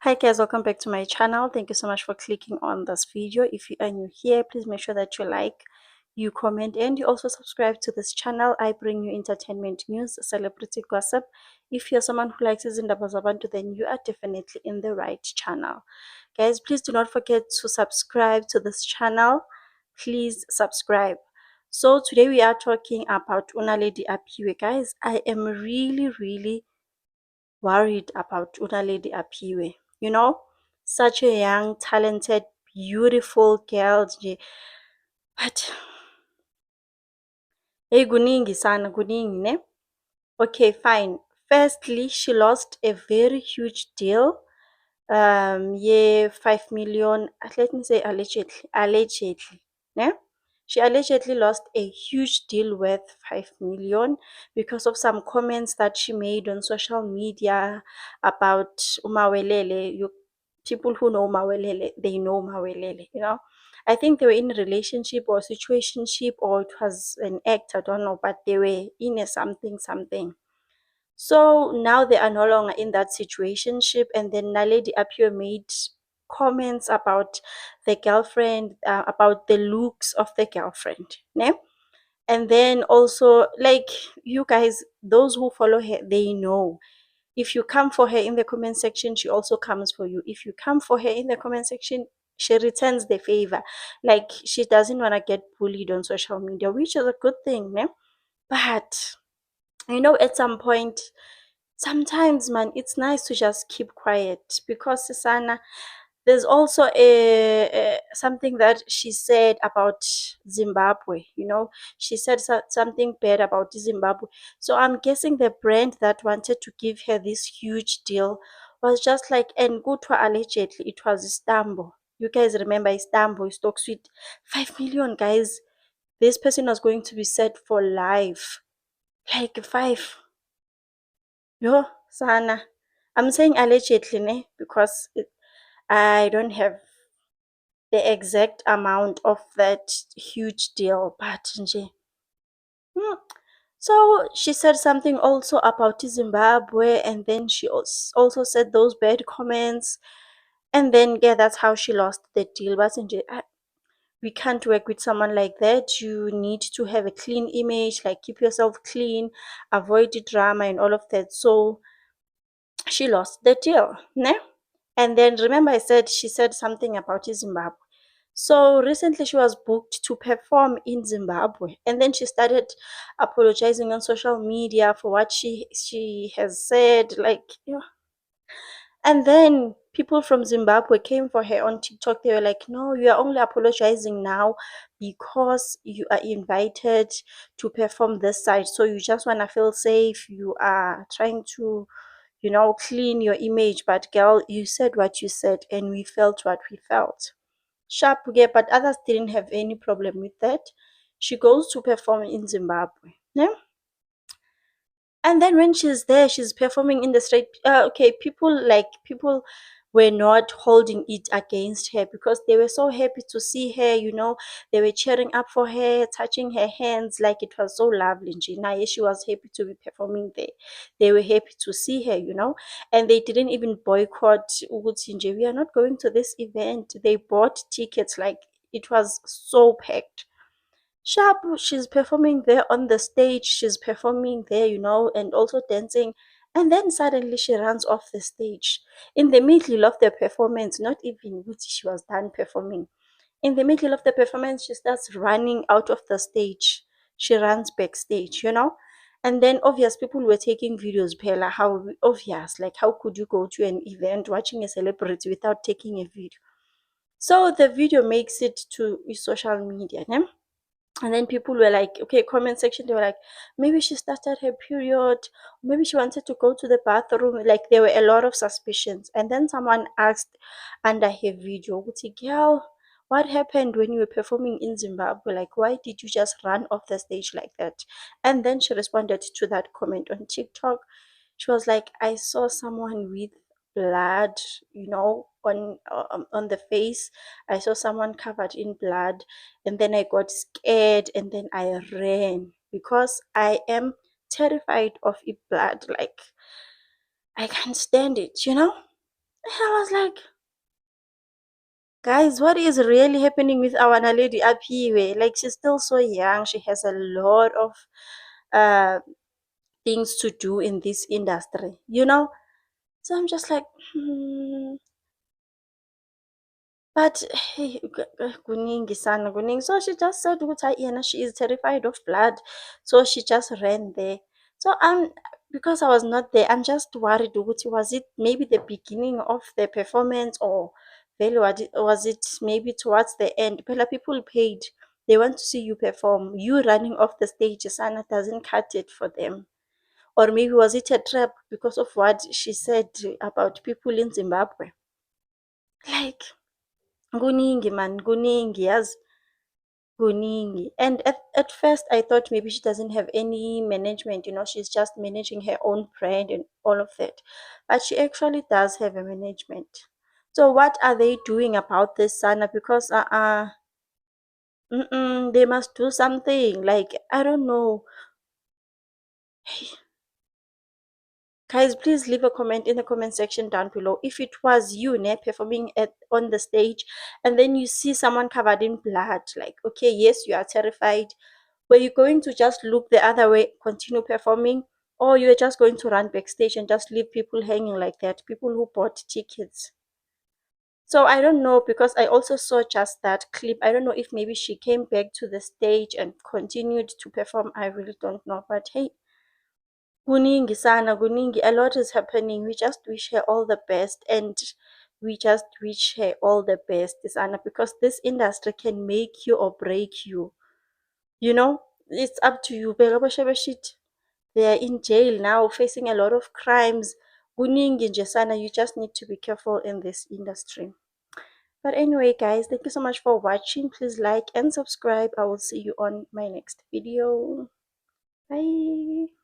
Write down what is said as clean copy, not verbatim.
Hi guys, welcome back to my channel. Thank you so much for clicking on this video. If you are new here, please make sure that you like, you comment, and you also subscribe to this channel. I bring you entertainment news, celebrity gossip. If you're someone who likes Izindaba Zabantu, then you are definitely in the right channel. Guys, please do not forget to subscribe to this channel. Please subscribe. So today we are talking about Unaledi Aphiwe. Guys, I am really worried about Unaledi Aphiwe. You know, such a young, talented, beautiful girl nje. But hey, kuningi sana, kuningi ne? Okay, fine. Firstly, she lost a very huge deal. Yeah, 5 million. Let me say allegedly. Ne? She allegedly lost a huge deal worth 5 million because of some comments that she made on social media about Umawelele. People who know Mawelele, they know Mawelele, you know. I think they were in a relationship or situationship, or it was an act, I don't know, but they were in a something. So now they are no longer in that situationship, and then Naledi Aphiwe made comments about the girlfriend, about the looks of the girlfriend, ne? And then also, like, you guys, those who follow her, they know if you come for her in the comment section, she also comes for you. If you come for her in the comment section, she returns the favor. Like, she doesn't want to get bullied on social media, which is a good thing, ne? But at some point, sometimes, man, it's nice to just keep quiet because Susanna, there's also a something that she said about Zimbabwe. She said something bad about Zimbabwe. So I'm guessing the brand that wanted to give her this huge deal was just like, and Gutwa allegedly, it was Istanbul. You guys remember Istanbul, Stock Sweet, 5 million, guys. This person was going to be set for life. Like five. Yo, Sana. I'm saying allegedly, ne? Because I don't have the exact amount of that huge deal, but nje. Hmm. So she said something also about Zimbabwe, and then she also said those bad comments, and then yeah, that's how she lost the deal. But nje, we can't work with someone like that. You need to have a clean image, like keep yourself clean, avoid the drama and all of that. So she lost the deal, ne? And then remember I said she said something about Zimbabwe. So recently she was booked to perform in Zimbabwe, and then she started apologizing on social media for what she has said, like, and then people from Zimbabwe came for her on TikTok. They were like, no, you are only apologizing now because you are invited to perform this side. So you just want to feel safe. You are trying to, clean your image. But girl, you said what you said, and we felt what we felt. Sharp, yeah, but others didn't have any problem with that. She goes to perform in Zimbabwe. Yeah? And then when she's there, she's performing in the street. Okay, people were not holding it against her because they were so happy to see her. They were cheering up for her, touching her hands, like it was so lovely. Gina, she was happy to be performing there. They were happy to see her, and they didn't even boycott Uguti nje. We are not going to this event. They bought tickets, like it was so packed. Sharp, she's performing there on the stage, she's performing there, and also dancing. And then suddenly she runs off the stage. In the middle of the performance, not even when she was done performing. In the middle of the performance, she starts running out of the stage. She runs backstage, And then obvious people were taking videos, Pella, how obvious, like how could you go to an event watching a celebrity without taking a video? So the video makes it to social media, né? And then people were like, okay, comment section, they were like, maybe she started her period, maybe she wanted to go to the bathroom. Like, there were a lot of suspicions. And then someone asked under her video, girl, what happened when you were performing in Zimbabwe? Like, why did you just run off the stage like that? And then she responded to that comment on TikTok. She was like, I saw someone with blood, on the face. I saw someone covered in blood, and then I got scared, and then I ran because I am terrified of blood. Like, I can't stand it. And I was like, guys, what is really happening with our Naledi Apiwe? Like, she's still so young. She has a lot of uh, things to do in this industry, you know? So I'm just like, but hey, kuningi sana, kuningi. So she just said, ukuthi yena, she is terrified of blood. So she just ran there. So because I was not there, I'm just worried, ukuthi, was it maybe the beginning of the performance, or really was it maybe towards the end? But people paid. They want to see you perform. You running off the stage, sana doesn't cut it for them. Or maybe was it a trap because of what she said about people in Zimbabwe? Like, kuningi man, kuningi, yazi, kuningi. And at first I thought maybe she doesn't have any management, she's just managing her own brand and all of that. But she actually does have a management. So what are they doing about this, Sana? Because they must do something. Like, I don't know. Guys, please leave a comment in the comment section down below. If it was you, performing on the stage, and then you see someone covered in blood, like, okay, yes, you are terrified. Were you going to just look the other way, continue performing, or you're just going to run backstage and just leave people hanging like that, people who bought tickets? So I don't know, because I also saw just that clip. I don't know if maybe she came back to the stage and continued to perform. I really don't know. But hey, kuningi sana, kuningi. A lot is happening. We just wish her all the best, and we just wish her all the best, Sana, because this industry can make you or break you. It's up to you. They are in jail now, facing a lot of crimes. Kuningi nje sana. You just need to be careful in this industry. But anyway, guys, thank you so much for watching. Please like and subscribe. I will see you on my next video. Bye.